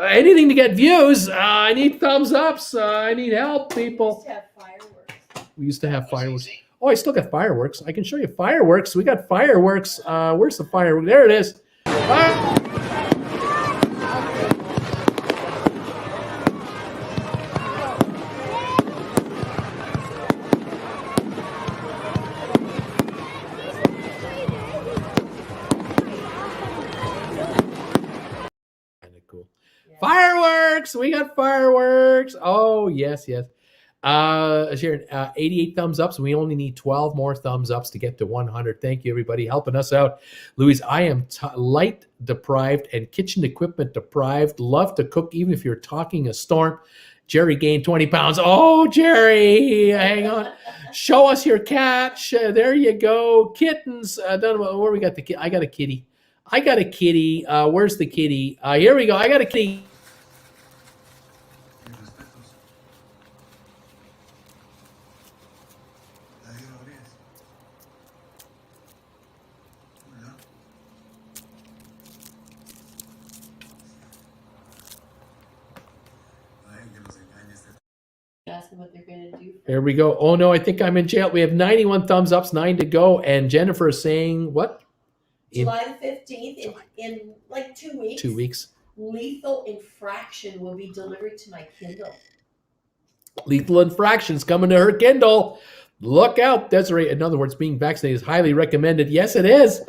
Anything to get views. I need thumbs ups. I need help, people. We used to have fireworks. We used to have fireworks. Easy. Oh, I still got fireworks. I can show you fireworks. We got fireworks. Where's the firework? There it is. Fireworks! We got fireworks! Oh, yes. Sharon, 88 thumbs ups. We only need 12 more thumbs ups to get to 100. Thank you, everybody, helping us out. Louise, I am light deprived and kitchen equipment deprived. Love to cook, even if you're talking a storm. Jerry gained 20 pounds. Oh, Jerry, hang on. Show us your catch. There you go. Kittens. Where we got the kid? I got a kitty. Where's the kitty? Here we go. I got a kitty. Ask them what they're going to do. There we go. Oh, no, I think I'm in jail. We have 91 thumbs ups, 9 to go. And Jennifer is saying what? July the 15th, in like 2 weeks. 2 weeks. Lethal Infraction will be delivered to my Kindle. Lethal Infraction's coming to her Kindle. Look out, Desiree. In other words, being vaccinated is highly recommended. Yes, it is.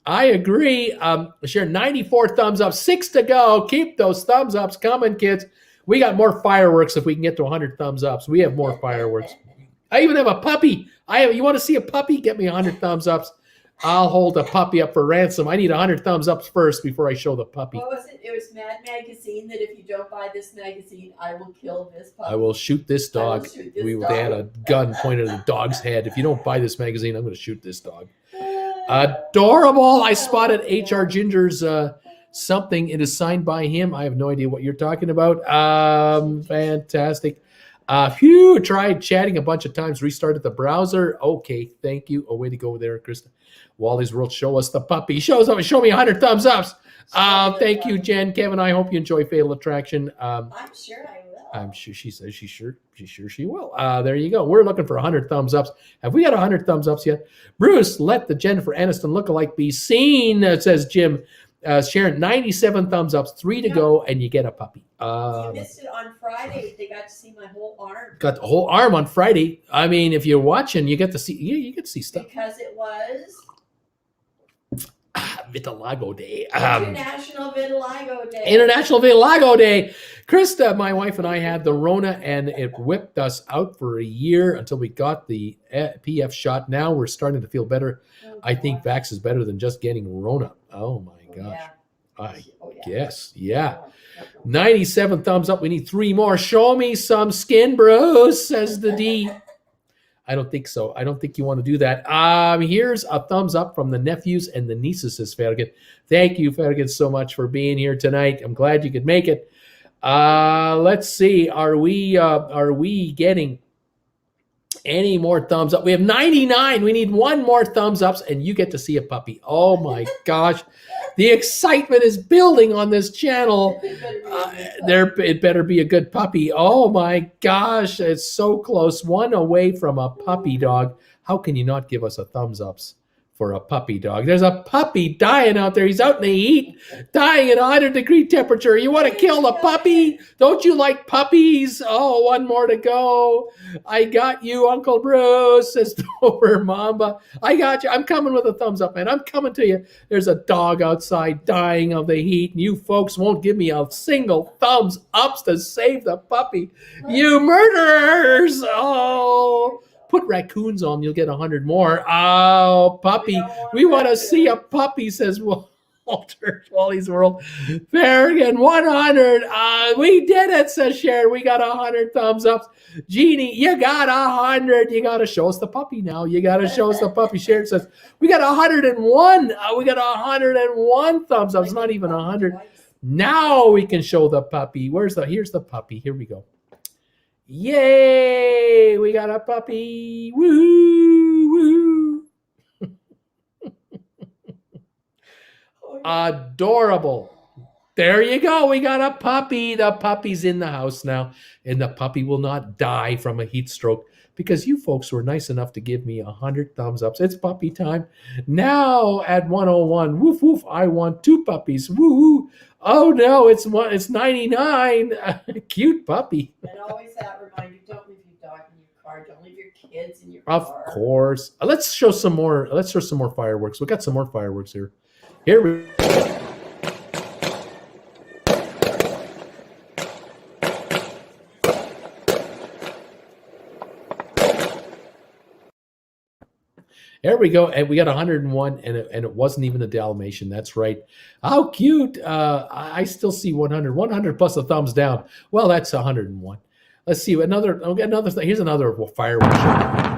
I agree. Share 94 thumbs up, 6 to go. Keep those thumbs ups coming, kids. We got more fireworks if we can get to 100 thumbs ups. We have more fireworks. I even have a puppy. You want to see a puppy? Get me 100 thumbs ups. I'll hold a puppy up for ransom. I need 100 thumbs ups first before I show the puppy. What was it? It was Mad Magazine that if you don't buy this magazine, I will kill this puppy. I will shoot this dog. They had a gun pointed at the dog's head. If you don't buy this magazine, I'm going to shoot this dog. Adorable. I spotted H.R. Ginger's something. It is signed by him. I have no idea what you're talking about. Fantastic. Tried chatting a bunch of times, restarted the browser. Okay, thank you. Oh, way to go there, Krista. Wally's World, show us the puppy. Show me 100 thumbs ups. Thank you, Jen. Kevin, I hope you enjoy Fatal Attraction. I'm sure I will. I'm sure she says she sure she will. There you go. We're looking for 100 thumbs ups. Have we got 100 thumbs ups yet? Bruce, let the Jennifer Aniston lookalike be seen, says Jim. Sharon, 97 thumbs ups, 3 to go, and you get a puppy. You missed it on Friday. They got to see my whole arm. Got the whole arm on Friday. I mean, if you're watching, you get to see. You get to see stuff. Because it was Vitiligo Day. International Vitiligo Day. International Vitiligo Day. Krista, my wife, and I had the Rona, and it whipped us out for a year until we got the PF shot. Now we're starting to feel better. Oh, I think gosh. Vax is better than just getting Rona. Oh my gosh. Yeah. I Oh, yeah. guess. Yeah. Oh, 97 thumbs up. We need 3 more. Show me some skin, Bruce, says the D. I don't think so. I don't think you want to do that. Here's a thumbs up from the nephews and the nieces, says Fergus. Thank you, Fergus, so much for being here tonight. I'm glad you could make it. Let's see. Are we getting any more thumbs up? We have 99. We need 1 more thumbs ups, and you get to see a puppy. Oh my gosh. The excitement is building on this channel. It better be a good puppy. Oh my gosh, it's so close. 1 away from a puppy dog. How can you not give us a thumbs ups for a puppy dog? There's a puppy dying out there. He's out in the heat, dying at 100-degree temperature. You want to kill the puppy? Don't you like puppies? Oh, 1 more to go. I got you, Uncle Bruce, says Dover Mamba. I got you. I'm coming with a thumbs up, man. I'm coming to you. There's a dog outside dying of the heat, and you folks won't give me a single thumbs ups to save the puppy. You murderers! Oh. Put raccoons on, you'll get 100 more. Oh, puppy. We want to see a puppy, says Walter, Wally's World. Farragon, 100. We did it, says Sharon. We got 100 thumbs ups. Jeannie, you got 100. You got to show us the puppy now. You got to show us the puppy. Sharon says, we got 101. We got 101 thumbs ups, not even 100. Now we can show the puppy. Here's the puppy. Here we go. Yay! We got a puppy. Woohoo! Woohoo! Adorable. There you go. We got a puppy. The puppy's in the house now, and the puppy will not die from a heat stroke because you folks were nice enough to give me 100 thumbs ups. It's puppy time. Now at 101, woof woof, I want 2 puppies. Woohoo! Oh no, it's 99. Cute puppy. And always that reminder, don't leave your dog in your car. Don't leave your kids in your car. Of course. Let's show some more fireworks. We got some more fireworks here. Here we There we go. And we got 101, and it wasn't even a Dalmatian. That's right. How cute. I still see 100. 100 plus a thumbs down. Well, that's 101. Let's see. Another thing. Here's another fireworks show.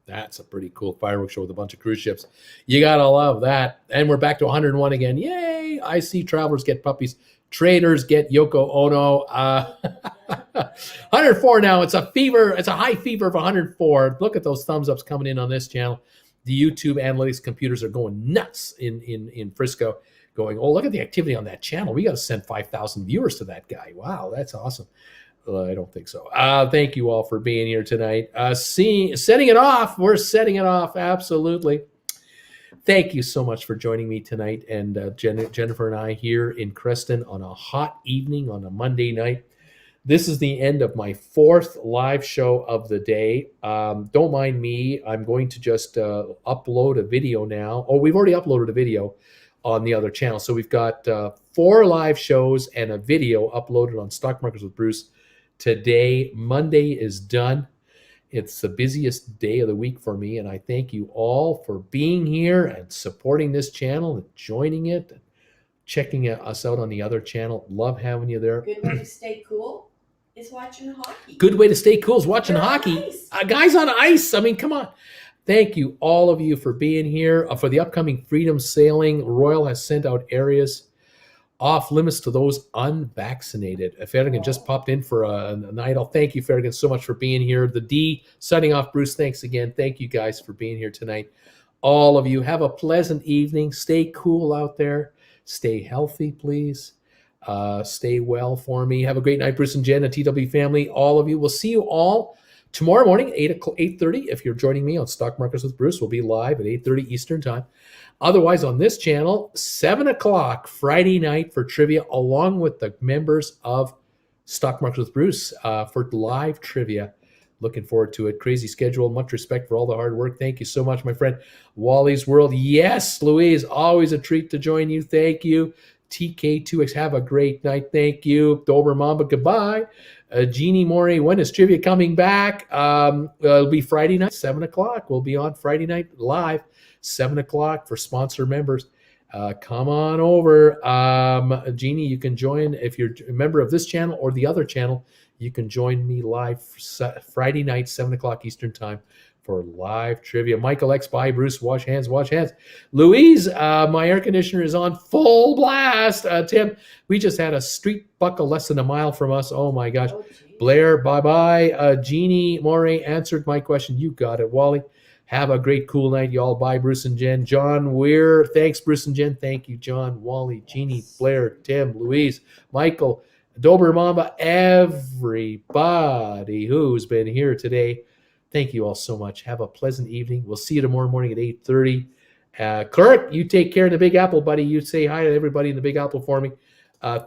That's a pretty cool fireworks show with a bunch of cruise ships. You gotta love that. And we're back to 101 again. Yay! I see travelers get puppies. Traders get Yoko Ono. 104 now. It's a fever. It's a high fever of 104. Look at those thumbs ups coming in on this channel. The YouTube analytics computers are going nuts in Frisco. Going, oh, look at the activity on that channel. We got to send 5,000 viewers to that guy. Wow, that's awesome. I don't think so. Thank you all for being here tonight. Setting it off. We're setting it off. Absolutely. Thank you so much for joining me tonight. And Jennifer and I here in Creston on a hot evening on a Monday night. This is the end of my 4th live show of the day. Don't mind me. I'm going to just upload a video now. Oh, we've already uploaded a video on the other channel. So we've got 4 live shows and a video uploaded on Stock Markets with Bruce. Today, Monday is done. It's the busiest day of the week for me, and I thank you all for being here and supporting this channel and joining it, and checking us out on the other channel. Love having you there. Good way to stay cool is watching hockey. Good way to stay cool is watching You're on hockey. ice. Guys on ice. I mean, come on. Thank you, all of you, for being here. For the upcoming Freedom Sailing, Royal has sent out areas off limits to those unvaccinated. Ferrigan just popped in for an idol. Thank you, Ferrigan, so much for being here. The D signing off. Bruce, thanks again. Thank you guys for being here tonight. All of you, have a pleasant evening. Stay cool out there. Stay healthy, please. Stay well for me. Have a great night, Bruce and Jen, and TW family. All of you. We'll see you all tomorrow morning, 8:30. If you're joining me on Stock Markets with Bruce, we'll be live at 8:30 Eastern Time. Otherwise, on this channel, 7 o'clock Friday night for trivia, along with the members of Stock Markets with Bruce for live trivia. Looking forward to it. Crazy schedule. Much respect for all the hard work. Thank you so much, my friend. Wally's World. Yes, Louise. Always a treat to join you. Thank you. TK2X. Have a great night. Thank you. Dober Mamba. Goodbye. Jeannie Morey. When is trivia coming back? It'll be Friday night, 7 o'clock. We'll be on Friday night live. 7 o'clock for sponsor members. Come on over. Jeannie, you can join if you're a member of this channel or the other channel. You can join me live Friday night, 7 o'clock Eastern Time for live trivia. Michael X, bye. Bruce, wash hands, wash hands. Louise, my air conditioner is on full blast. Tim, we just had a street buckle less than a mile from us. Oh my gosh. Oh, Blair, bye-bye. Jeannie Morey answered my question. You got it, Wally. Have a great, cool night, y'all. Bye, Bruce and Jen. John Weir, thanks, Bruce and Jen. Thank you, John, Wally, Jeannie, Blair, Tim, Louise, Michael, Dober Mamba, everybody who's been here today. Thank you all so much. Have a pleasant evening. We'll see you tomorrow morning at 8:30. Kurt, you take care in the Big Apple, buddy. You say hi to everybody in the Big Apple for me.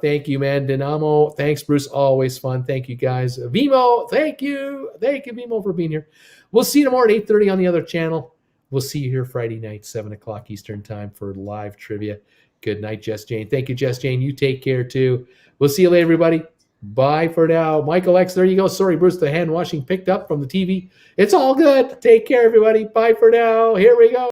Thank you, man. Dynamo, thanks, Bruce. Always fun. Thank you, guys. Vimo, thank you. Thank you, Vimo, for being here. We'll see you tomorrow at 8:30 on the other channel. We'll see you here Friday night, 7 o'clock Eastern Time for live trivia. Good night, Jess Jane. Thank you, Jess Jane. You take care, too. We'll see you later, everybody. Bye for now. Michael X, there you go. Sorry, Bruce, the hand washing picked up from the TV. It's all good. Take care, everybody. Bye for now. Here we go.